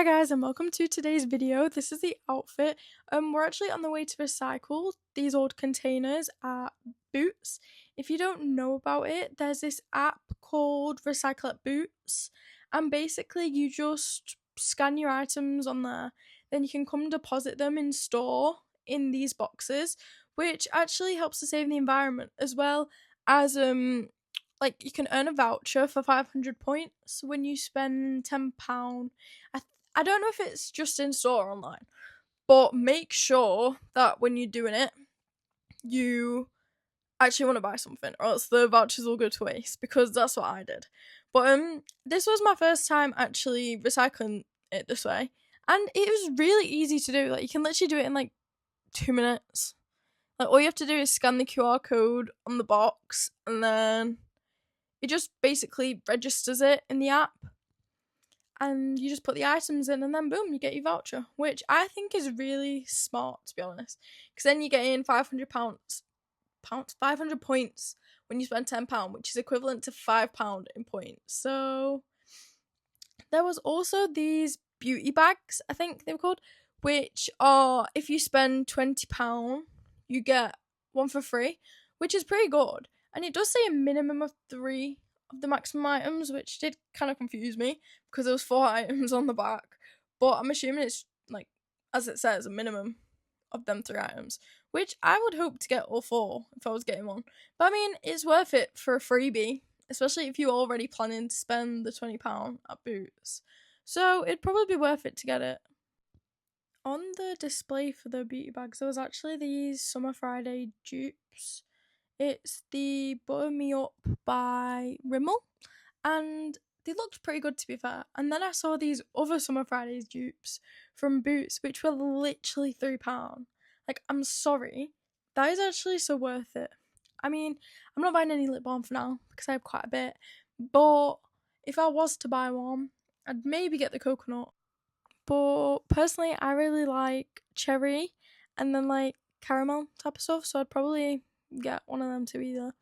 guys, and welcome to today's video. This is the outfit. We're actually on the way to recycle these old containers at Boots. If you don't know about it, there's this app called Recycle at Boots, and basically you just scan your items on there, then you can come deposit them in store in these boxes, which actually helps to save the environment, as well as you can earn a voucher for 500 points when you spend £10. I don't know if it's just in store or online, but make sure that when you're doing it, you actually want to buy something, or else the vouchers will go to waste, because that's what I did. But this was my first time actually recycling it this way, and it was really easy to do. Like, you can literally do it in like 2 minutes. Like, all you have to do is scan the QR code on the box, and then it just basically registers it in the app, and you just put the items in, and then boom, you get your voucher, which I think is really smart, to be honest, because then you get in £500 points when you spend £10, which is equivalent to £5 in points. So there was also these beauty bags, I think they were called, which are, if you spend £20, you get one for free, which is pretty good. And it does say a minimum of 3 of the maximum items, which did kind of confuse me because there was 4 items on the back. But I'm assuming it's, like, as it says, a minimum of them 3 items, which I would hope to get all 4 if I was getting one. But I mean, it's worth it for a freebie, especially if you're already planning to spend the £20 at Boots. So it'd probably be worth it to get it. On the display for the beauty bags, there was actually these Summer Friday dupes. It's the Butter Me Up by Rimmel, and they looked pretty good, to be fair. And then I saw these other Summer Fridays dupes from Boots, which were literally £3. Like, I'm sorry, that is actually so worth it. I mean, I'm not buying any lip balm for now because I have quite a bit, but if I was to buy one, I'd maybe get the coconut. But personally, I really like cherry and then like caramel type of stuff, so I'd probably get one of them too either.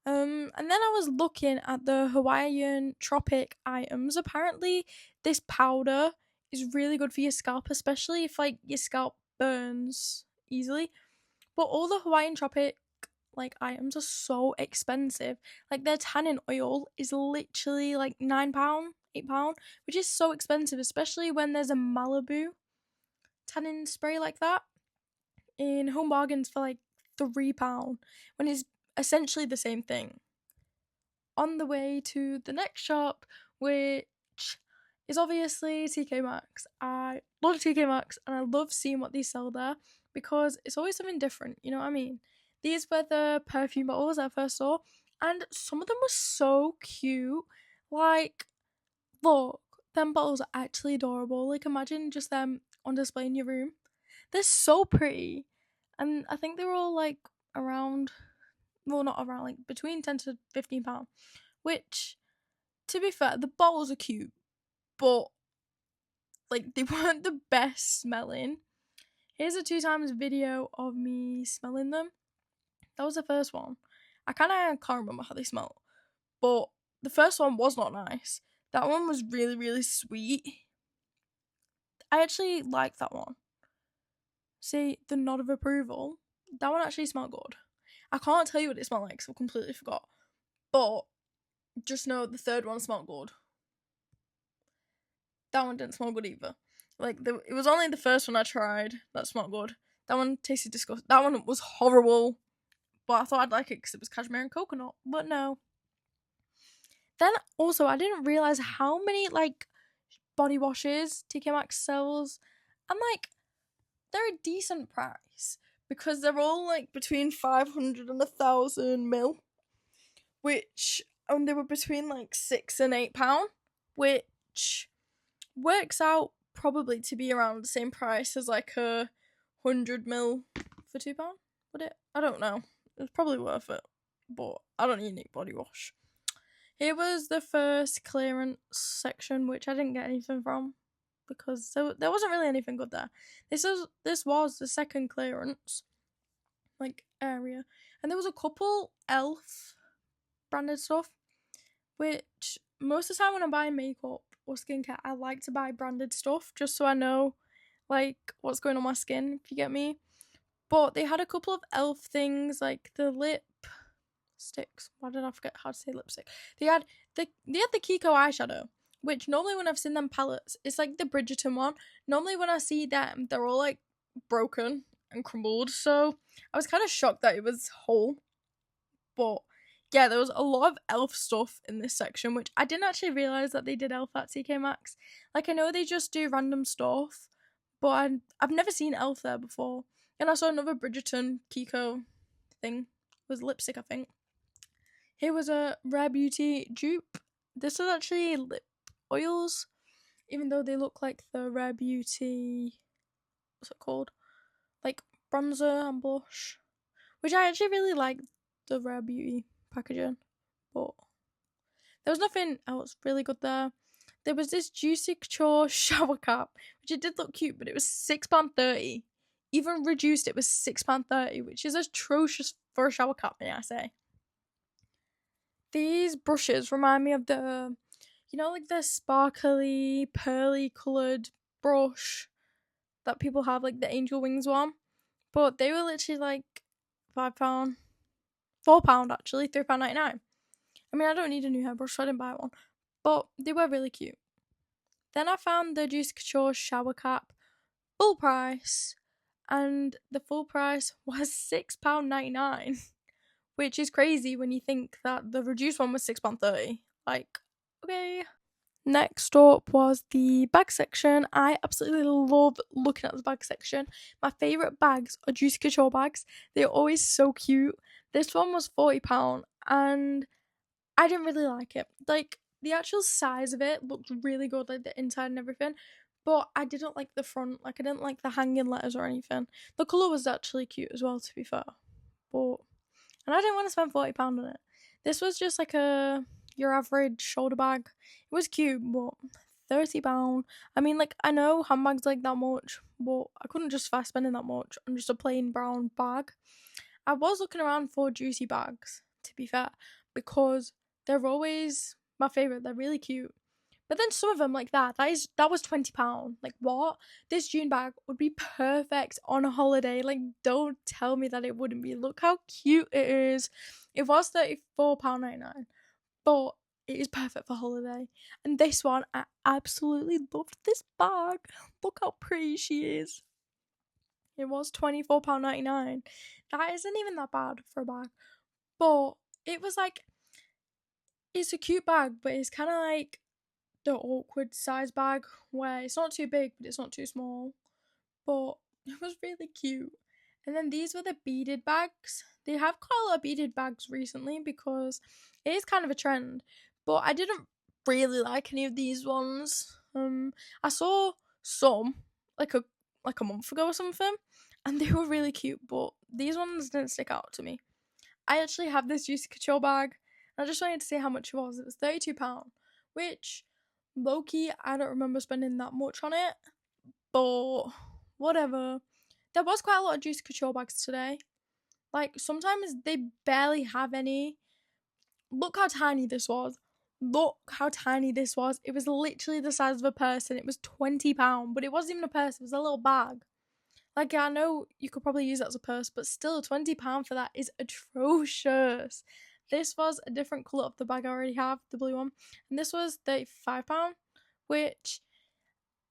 And then I was looking at the Hawaiian tropic items. Apparently, this powder is really good for your scalp, especially if like your scalp burns easily. But all the Hawaiian tropic like items are so expensive. Like, their tanning oil is literally like £9, £8, which is so expensive, especially when there's a Malibu tanning spray like that in Home Bargains for like £3, when it's essentially the same thing. On the way to the next shop, which is obviously tkmaxx. I love tkmaxx, and I love seeing what they sell there because it's always something different, you know what I mean? These were the perfume bottles I first saw, and some of them were so cute. Like, look, them bottles are actually adorable. Like, imagine just them on display in your room. They're so pretty, and I think they were all like around, well, not around, like between £10 to £15, which, to be fair, the bottles are cute, but like, they weren't the best smelling. Here's a 2x video of me smelling them. That was the first one. I kind of can't remember how they smell, but the first one was not nice. That one was really, really sweet. I actually like that one. See, the nod of approval. That one actually smelled good. I can't tell you what it smelled like because I completely forgot. But just know the third one smelled good. That one didn't smell good either. Like, it was only the first one I tried that smelled good. That one tasted disgusting. That one was horrible. But I thought I'd like it because it was cashmere and coconut. But no. Then also, I didn't realise how many like body washes tkmaxx sells. And like, they're a decent price because they're all like between 500 and 1,000 ml, which they were between like £6 and £8, which works out probably to be around the same price as like a 100 ml for £2. Would it? I don't know. It's probably worth it, but I don't need any body wash. Here was the first clearance section, which I didn't get anything from because there wasn't really anything good there. This was the second clearance like area, and there was a couple Elf branded stuff, which most of the time when I'm buying makeup, or skincare, I like to buy branded stuff just so I know like what's going on my skin, if you get me. But they had a couple of elf things like the lip sticks. Why did I forget how to say lipstick? They had the Kiko eyeshadow, which normally when I've seen them palettes, it's like the Bridgerton one. Normally when I see them, they're all like broken and crumbled. So I was kind of shocked that it was whole. But yeah, there was a lot of elf stuff in this section, which I didn't actually realise that they did elf at tkmaxx. Like I know they just do random stuff, but I've never seen elf there before. And I saw another Bridgerton Kiko thing. It was lipstick, I think. Here was a Rare Beauty dupe. This is actually lip oils, even though they look like the Rare Beauty, what's it called? Like bronzer and blush. Which I actually really like the Rare Beauty packaging. But there was nothing else really good there. There was this Juicy Couture shower cap, which it did look cute, but it was £6.30. Even reduced, it was £6.30, which is atrocious for a shower cap, may I say. These brushes remind me of the, like the sparkly, pearly coloured brush that people have, like the angel wings one. But they were literally like £5, £4 actually, £3.99. I mean, I don't need a new hairbrush, so I didn't buy one. But they were really cute. Then I found the Juicy Couture shower cap full price, and the full price was £6.99, which is crazy when you think that the reduced one was £6.30. Like, okay. Next up was the bag section. I absolutely love looking at the bag section. My favourite bags are Juicy Couture bags. They're always so cute. This one was £40 and I didn't really like it. Like, the actual size of it looked really good, like the inside and everything. But I didn't like the front. Like, I didn't like the hanging letters or anything. The colour was actually cute as well, to be fair. And I didn't want to spend £40 on it. This was just like your average shoulder bag. It was cute, but £30. I mean, like, I know handbags like that much, but I couldn't justify spending that much on just a plain brown bag. I was looking around for juicy bags, to be fair, because they're always my favourite. They're really cute. But then some of them like that was £20. Like, what? This June bag would be perfect on a holiday. Like, don't tell me that it wouldn't be. Look how cute it is. It was £34.99, but it is perfect for holiday. And this one, I absolutely loved this bag. Look how pretty she is. It was £24.99. That isn't even that bad for a bag. But it was like, it's a cute bag, but it's kind of like the awkward size bag where it's not too big but it's not too small, but it was really cute. And then these were the beaded bags. They have quite a lot of beaded bags recently because it is kind of a trend, but I didn't really like any of these ones. I saw some like a month ago or something and they were really cute, but these ones didn't stick out to me. I actually have this Juicy Couture bag and I just wanted to see how much it was. It was £32, which low-key, I don't remember spending that much on it, but whatever. There was quite a lot of Juicy Couture bags today. Like, sometimes they barely have any. Look how tiny this was. Look how tiny this was. It was literally the size of a person. It was £20, but it wasn't even a purse. It was a little bag. Like, I know you could probably use that as a purse, but still, £20 for that is atrocious. This was a different colour of the bag I already have, the blue one. And this was £35, which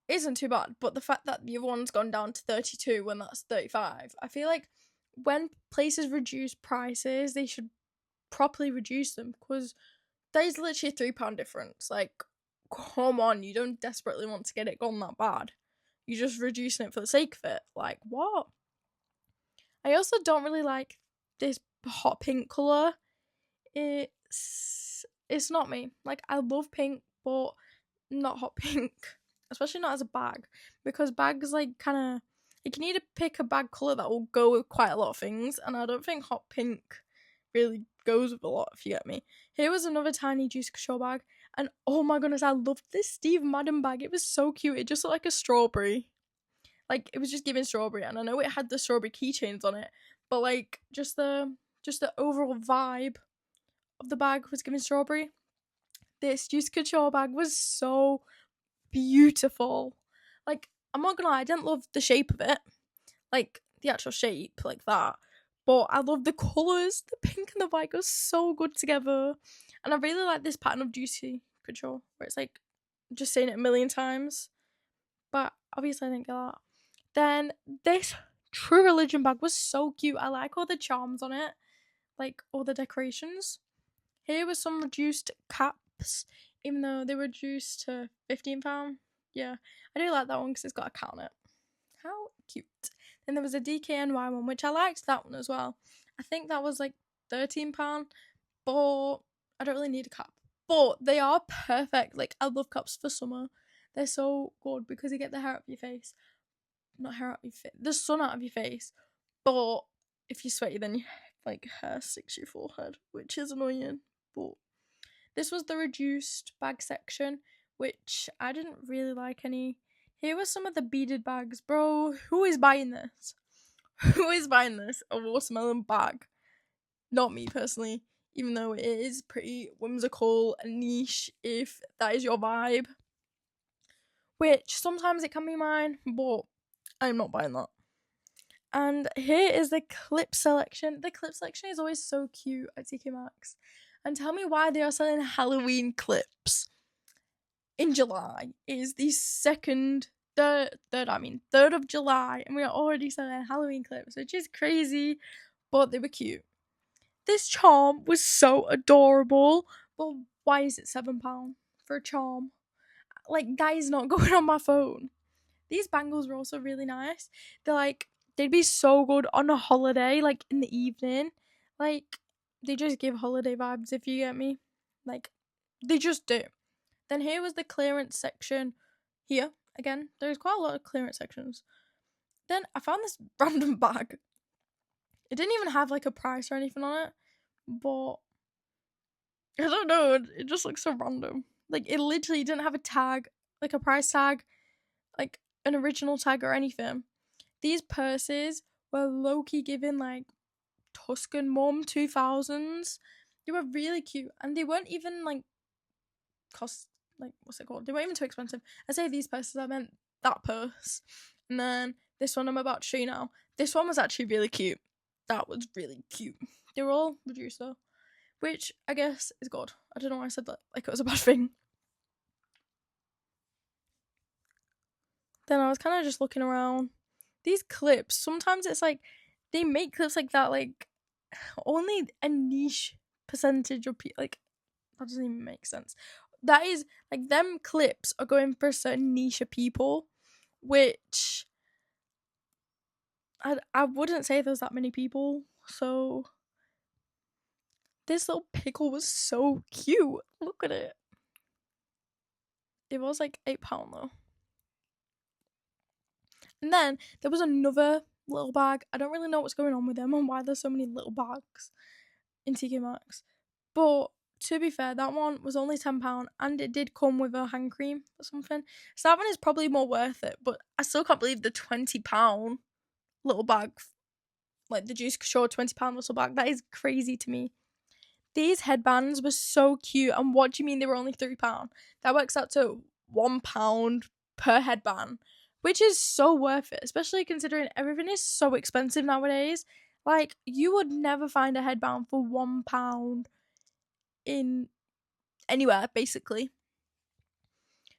isn't too bad. But the fact that the other one's gone down to 32 when that's 35, I feel like when places reduce prices, they should properly reduce them, because that is literally a £3 difference. Like, come on, you don't desperately want to get it gone that bad. You're just reducing it for the sake of it. Like, what? I also don't really like this hot pink colour. It's not me. Like, I love pink, but not hot pink. Especially not as a bag. Because bags, like, kind of... You can need to pick a bag colour that will go with quite a lot of things. And I don't think hot pink really goes with a lot, if you get me. Here was another tiny Juicy Couture bag. And oh my goodness, I loved this Steve Madden bag. It was so cute. It just looked like a strawberry. Like, it was just giving strawberry. And I know it had the strawberry keychains on it. But, like, just the overall vibe of the bag was giving strawberry. This Juicy Couture bag was so beautiful. Like, I'm not gonna lie, I didn't love the shape of it, like the actual shape, like that. But I love the colours. The pink and the white go so good together. And I really like this pattern of Juicy Couture, where it's like just saying it a million times. But obviously I didn't get that. Then this True Religion bag was so cute. I like all the charms on it, like all the decorations. Here was some reduced caps, even though they were reduced to £15. Yeah, I do like that one because it's got a cat on it. How cute. Then there was a DKNY one, which I liked that one as well. I think that was like £13, but I don't really need a cap. But they are perfect. Like, I love caps for summer. They're so good because you get the hair out of your face. Not hair out of your face. The sun out of your face. But if you're sweaty, then like hair sticks to your forehead, which is annoying. But this was the reduced bag section, which I didn't really like any. Here were some of the beaded bags. Bro, who is buying this? Who is buying this? A watermelon bag. Not me personally, even though it is pretty whimsical and niche if that is your vibe. Which sometimes it can be mine, but I'm not buying that. And here is the clip selection. The clip selection is always so cute at tkmaxx. And tell me why they are selling Halloween clips in July. It is the 3rd of July, and we are already selling Halloween clips, which is crazy, but they were cute. This charm was so adorable, but why is it £7 for a charm? Like, that is not going on my phone. These bangles were also really nice. They'd be so good on a holiday, like in the evening. Like, they just give holiday vibes, if you get me. Like, they just do. Then here was the clearance section. Here, again, there's quite a lot of clearance sections. Then I found this random bag. It didn't even have like a price or anything on it, but I don't know, it just looks so random. Like, it literally didn't have a tag, like a price tag, like an original tag or anything. These purses were low-key given like Tuscan Mum 2000s. They were really cute, and they weren't even like cost, like, what's it called? They weren't even too expensive. I say these purses, I meant that purse. And then this one I'm about to show you now. This one was actually really cute. That was really cute. They were all reduced though, which I guess is good. I don't know why I said that like it was a bad thing. Then I was kind of just looking around. These clips, sometimes it's like they make clips like that, like only a niche percentage of people, like, that doesn't even make sense. That is like, them clips are going for a certain niche of people, which I wouldn't say there's that many people. So this little pickle was so cute. Look at it. It was like £8 though. And then there was another little bag. I don't really know what's going on with them and why there's so many little bags in tkmaxx. But to be fair, that one was only £10 and it did come with a hand cream or something. So that one is probably more worth it. But I still can't believe the £20 little bag, like the Juice Couture £20 little bag. That is crazy to me. These headbands were so cute. And what do you mean they were only £3? That works out to £1 per headband, which is so worth it, especially considering everything is so expensive nowadays. Like, you would never find a headband for £1 in anywhere, basically.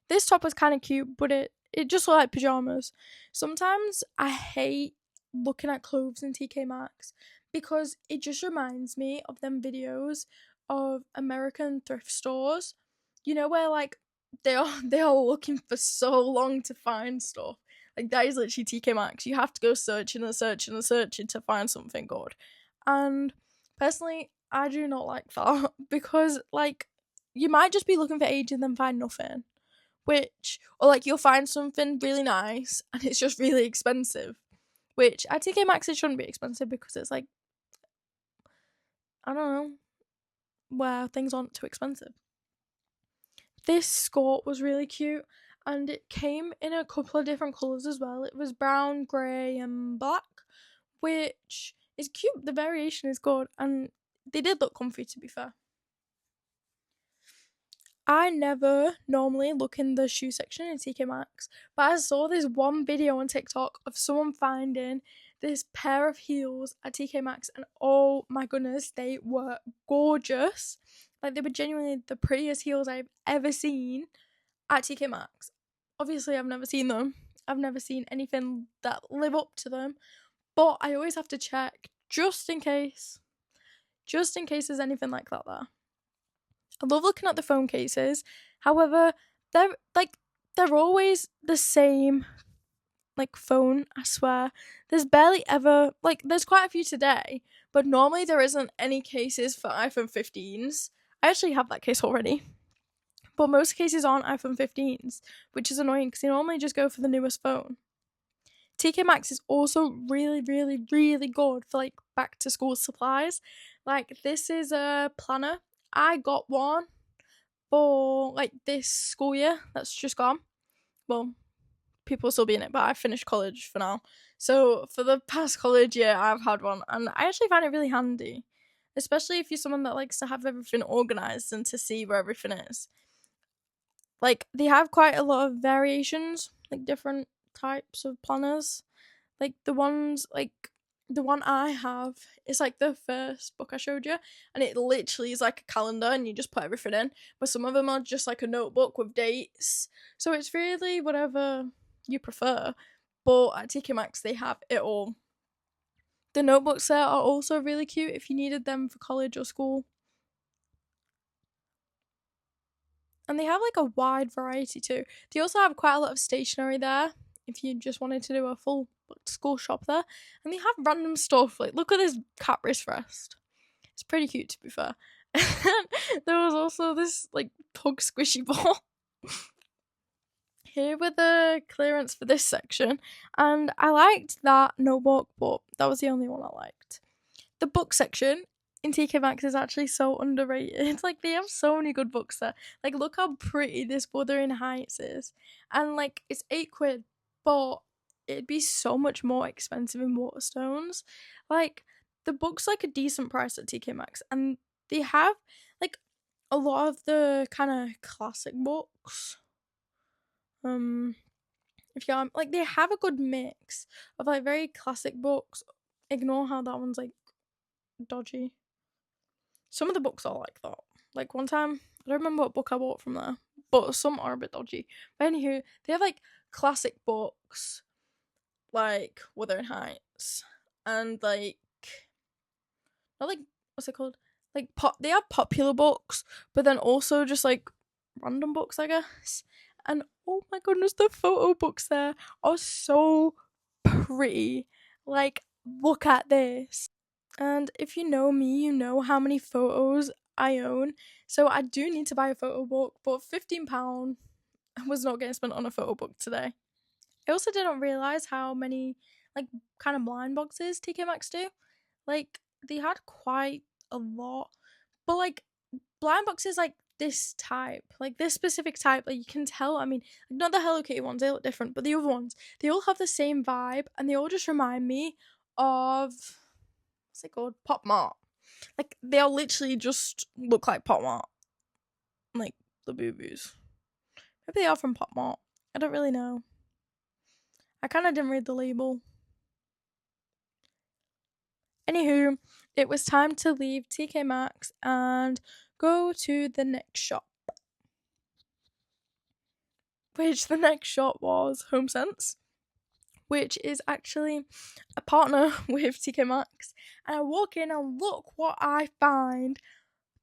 This top was kind of cute, but it just looked like pajamas. Sometimes I hate looking at clothes in tkmaxx because it just reminds me of them videos of American thrift stores, you know, where like they are looking for so long to find stuff. Like, that is literally tkmaxx. You have to go searching and searching and searching to find something good. And personally, I do not like that because, like, you might just be looking for ages and then find nothing. Or like, you'll find something really nice and it's just really expensive. Which at tkmaxx it shouldn't be expensive because it's like, I don't know, where things aren't too expensive. This skirt was really cute and it came in a couple of different colours as well. It was brown, grey and black, which is cute. The variation is good and they did look comfy, to be fair. I never normally look in the shoe section in tkmaxx, but I saw this one video on TikTok of someone finding this pair of heels at tkmaxx, and oh my goodness, they were gorgeous. Like, they were genuinely the prettiest heels I've ever seen at tkmaxx. Obviously, I've never seen them. I've never seen anything that live up to them, but I always have to check just in case there's anything like that there. I love looking at the phone cases. However, they're always the same like phone, I swear. There's barely ever there's quite a few today, but normally there isn't any cases for iPhone 15s. I actually have that case already. But most cases aren't iPhone 15s, which is annoying because they normally just go for the newest phone. tkmaxx is also really, really, really good for like back to school supplies. Like, this is a planner. I got one for like this school year that's just gone. Well, people will still be in it, but I finished college for now. So for the past college year, I've had one, and I actually find it really handy, especially if you're someone that likes to have everything organized and to see where everything is. Like, they have quite a lot of variations, like different types of planners. Like, the one I have is like the first book I showed you, and it literally is like a calendar and you just put everything in. But some of them are just like a notebook with dates. So it's really whatever you prefer. But at tkmaxx they have it all. The notebooks there are also really cute if you needed them for college or school. And they have like a wide variety too. They also have quite a lot of stationery there if you just wanted to do a full school shop there. And they have random stuff. Like, look at this cat wrist rest. It's pretty cute, to be fair. There was also this like pug squishy ball. Here were the clearance for this section, and I liked that notebook, but that was the only one I liked. The book section in tkmaxx is actually so underrated. Like, they have so many good books there. Like, look how pretty this Wuthering Heights is, and like, it's £8, but it'd be so much more expensive in Waterstones. Like, the book's like a decent price at tkmaxx, and they have like a lot of the kind of classic books. If you're like, they have a good mix of like very classic books. Ignore how that one's like dodgy. Some of the books are like that. Like, one time, I don't remember what book I bought from there, but some are a bit dodgy. But anywho, they have like classic books like Wuthering Heights, and like, not like, what's it called? Like, they have popular books, but then also just like random books, I guess. And oh my goodness, the photo books there are so pretty. Like, look at this. And if you know me, you know how many photos I own. So I do need to buy a photo book, but £15 was not getting spent on a photo book today. I also didn't realise how many like kind of blind boxes tkmaxx do. Like, they had quite a lot. But like, blind boxes like this type, like this specific type, like, you can tell. I mean, not the Hello Kitty ones, they look different, but the other ones, they all have the same vibe, and they all just remind me of, what's it called? Pop Mart. Like, they all literally just look like Pop Mart. Like, the boo-boos. Maybe they are from Pop Mart. I don't really know. I kind of didn't read the label. Anywho, it was time to leave tkmaxx and go to the next shop. Which the next shop was homesense, which is actually a partner with tkmaxx. And I walk in and look what I find.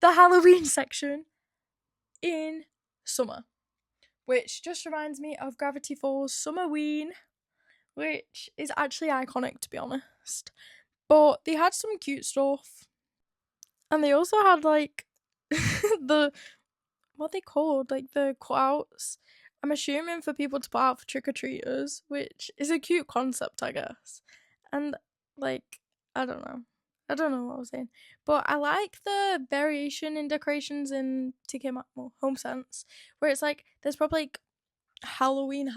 The Halloween section in summer. Which just reminds me of Gravity Falls Summerween, which is actually iconic, to be honest. But they had some cute stuff. And they also had like the, what are they called? Like the cutouts. I'm assuming for people to put out for trick-or-treaters, which is a cute concept, I guess. And like, I don't know what I was saying. But I like the variation in decorations in tkmaxx, well, homesense, where it's like there's probably like Halloween,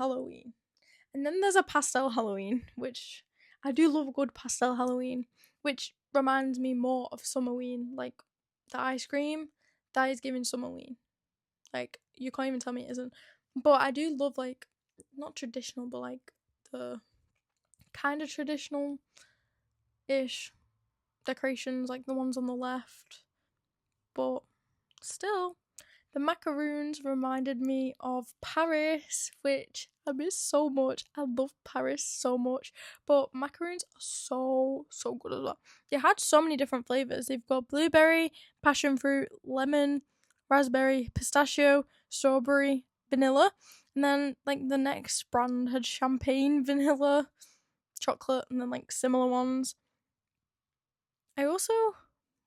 and then there's a pastel Halloween, which I do love a good pastel Halloween, which reminds me more of Summerween, like the ice cream that is giving Summerween. Like, you can't even tell me it isn't. But I do love, like, not traditional, but like the kind of traditional ish decorations, like the ones on the left. But still, the macaroons reminded me of Paris, which I miss so much. I love Paris so much. But macaroons are so good as well. They had so many different flavours. They've got blueberry, passion fruit, lemon, raspberry, pistachio, strawberry, vanilla. And then like the next brand had champagne, vanilla, chocolate, and then like similar ones. I also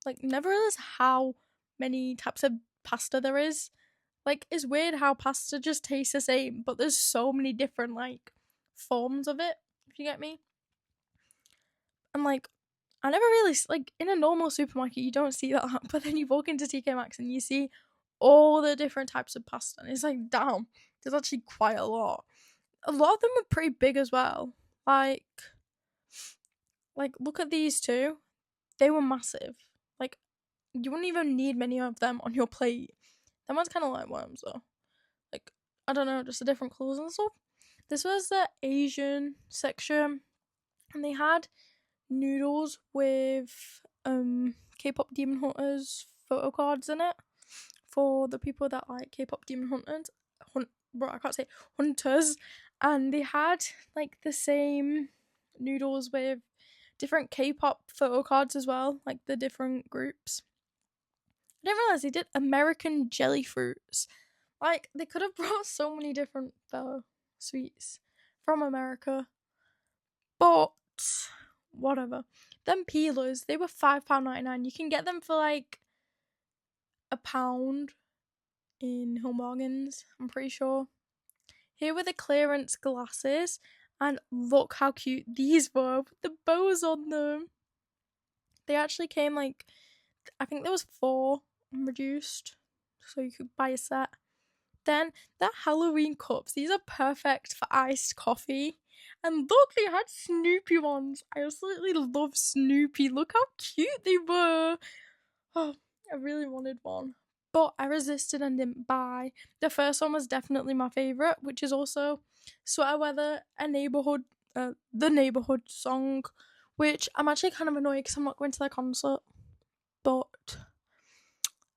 like never realized how many types of pasta there is. Like, it's weird how pasta just tastes the same, but there's so many different like forms of it, if you get me. And like, I never really like in a normal supermarket you don't see that, but then you walk into tkmaxx and you see all the different types of pasta, and it's like, damn, there's actually quite a lot. A lot of them are pretty big as well. Like look at these two. They were massive. Like, you wouldn't even need many of them on your plate. That one's kind of like worms though. Like, I don't know, just the different colours and stuff. This was the Asian section, and they had noodles with K-pop Demon Hunters photo cards in it for the people that like K-pop Demon Hunters. I can't say hunters, and they had like the same noodles with different K-pop photo cards as well, like the different groups. I didn't realize they did American jelly fruits. Like, they could have brought so many different sweets from America. But whatever. Them peelers, they were £5.99. You can get them for like £1 in Home Bargains, I'm pretty sure. Here were the clearance glasses, and look how cute these were with the bows on them. They actually came like, I think there was 4 reduced, so you could buy a set. Then the Halloween cups, these are perfect for iced coffee. And look, they had Snoopy ones. I absolutely love Snoopy. Look how cute they were. Oh, I really wanted one, but I resisted and didn't buy. The first one was definitely my favourite, which is also Sweater Weather, the neighbourhood song, which I'm actually kind of annoyed because I'm not going to their concert. But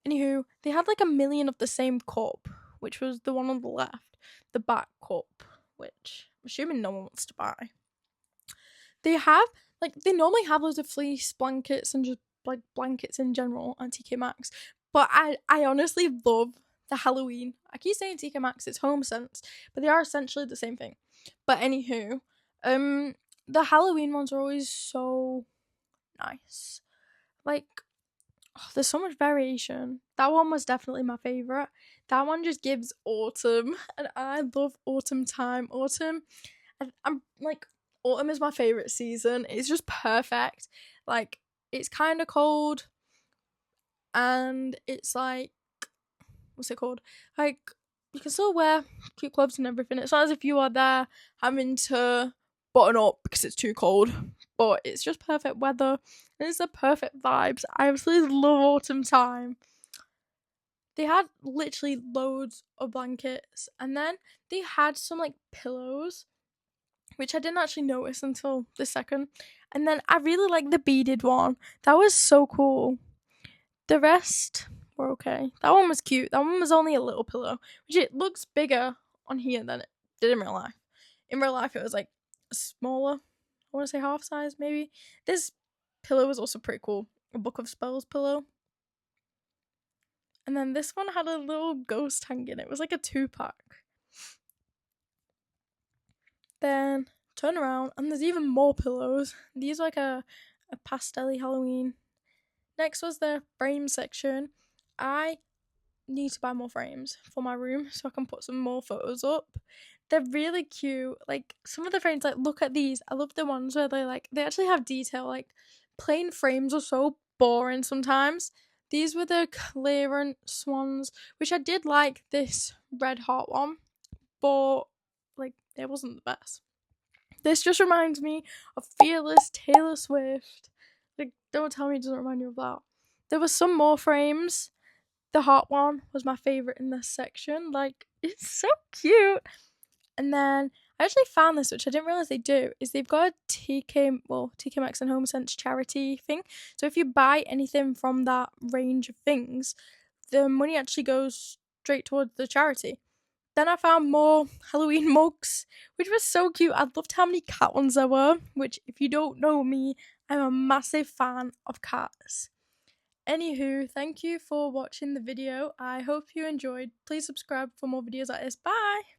anywho, they had like a million of the same cup, which was the one on the left, the back cup, which I'm assuming no one wants to buy. They normally have loads of fleece blankets and just like blankets in general on tkmaxx, but I honestly love the Halloween. I keep saying tkmaxx, it's homesense, but they are essentially the same thing. But anywho, the Halloween ones are always so nice. Like, oh, there's so much variation. That one was definitely my favourite. That one just gives autumn, and I love autumn time. I'm like, autumn is my favourite season. It's just perfect. Like, it's kind of cold, and it's like, what's it called? Like, you can still wear cute clothes and everything. It's not as if you are there having to button up because it's too cold, but it's just perfect weather, and it's the perfect vibes. I absolutely love autumn time. They had literally loads of blankets, and then they had some like pillows, which I didn't actually notice until the second. And then I really like the beaded one. That was so cool. The rest were okay. That one was cute. That one was only a little pillow, which it looks bigger on here than it did in real life. In real life, it was like smaller. I want to say half size, maybe. This pillow was also pretty cool. A Book of Spells pillow. And then this one had a little ghost hanging. It was like a 2-pack. Then turn around, and there's even more pillows. These are like a pastel-y Halloween. Next was the frame section. I need to buy more frames for my room so I can put some more photos up. They're really cute. Like, some of the frames, like, look at these. I love the ones where they actually have detail. Like, plain frames are so boring sometimes. These were the clearance ones, which I did like this red heart one, but like, it wasn't the best. This just reminds me of Fearless Taylor Swift. Like, don't tell me it doesn't remind you of that. There were some more frames. the heart one was my favourite in this section. Like, it's so cute. And then I actually found this, which I didn't realise they do, is they've got a tkmaxx and homesense charity thing. So if you buy anything from that range of things, the money actually goes straight towards the charity. Then I found more Halloween mugs, which was so cute. I loved how many cat ones there were, which, if you don't know me, I'm a massive fan of cats. Anywho, thank you for watching the video. I hope you enjoyed. Please subscribe for more videos like this. Bye!